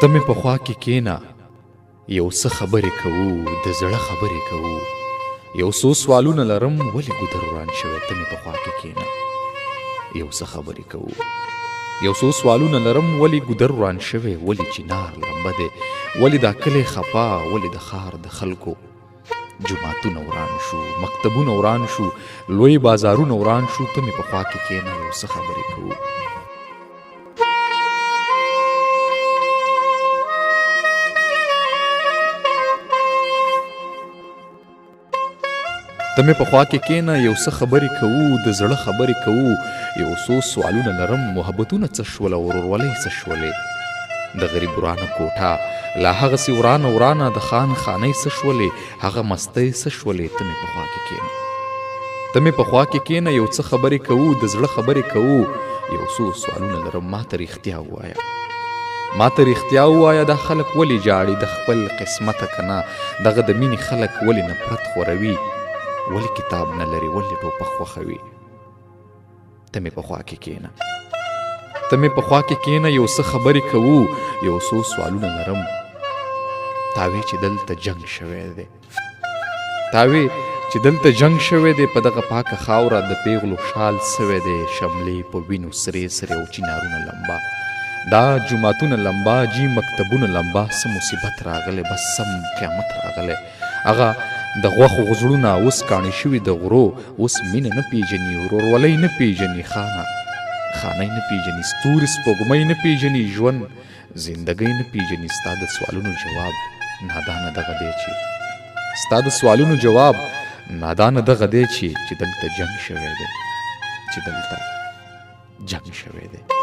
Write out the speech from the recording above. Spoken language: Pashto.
ته مې په خوا کې کېنه، یو څه خبرې کوو، د زړه خبرې کوو. یو څو سوالونه لرم، ولې ګودر وران شوی؟ ته مې په خوا کې کېنه، یو څه خبرې کوو. یو څو سوالونه لرم، ولې ګودر وران شوی؟ ولې چنار لمبه دی؟ ولې دا کلی خفا؟ ولې د ښار د خلکو جوماتونه وران شو، مکتبونه وران شو، لوی بازارونه وران شو؟ ته مې په خوا کې کېنه، یو څه خبرې کوو. ته مې په خوا کې کېنه، یو څه خبرې کوو، د زړه خبرې کوو. یو څو سوالونه لرم، محبتونه څه شول او ورورولۍ څه شولې؟ د غریب ورانه کوټه لا هغسې ورانه ورانه، د خان خانۍ څه شولې؟ هغه مستۍ څه شولې؟ ته مې په خوا کې کېنه، ته مې په خوا کې کېنه، یو څه خبرې کوو، د زړه خبرې کوو. یو څو سوالونه لرم، ما ته رښتیا ووایه، ما ته رښتیا ووایه، دا خلک ولې جاړي د خپل قسمته که نه؟ دغه د مینې خلک ولې نفرت خوروي؟ ولې کتاب نه لري؟ ولې ټوپک خوښوي؟ ته مې په خوا کې کېنه، ته مې په خوا کې کېنه، یو څه خبرې کوو. یو څو سوالونه لرم. تاوی چې دلته جنگ شوی دی، تاوی چې دلته جنگ شوی دی، په دغه پاکه خاوره د پیغلو شال سوی دی. شملې په وینو سرې سرې او چنارونه لمبا، دا جوماتونه لمبا، جی مکتبونه لمبا. څه مصیبت راغلی، بس سم قیامت راغلی. هغه د غوښو غزړونه اوس کاڼې شوي د غرو، اوس مینه نه پیژني، ورورولۍ نه پیژني، خانۍ نه پیژني، ستوري سپوږمۍ نه پیژني، ژوند زندګۍ نه پیژني. ستا د سوالونو جواب نادانه دغه دی چې ستا د سوالونو جواب نادانه دغه دی چې دلته جنګ شوی دی، چې دلته جنګ شوی دی.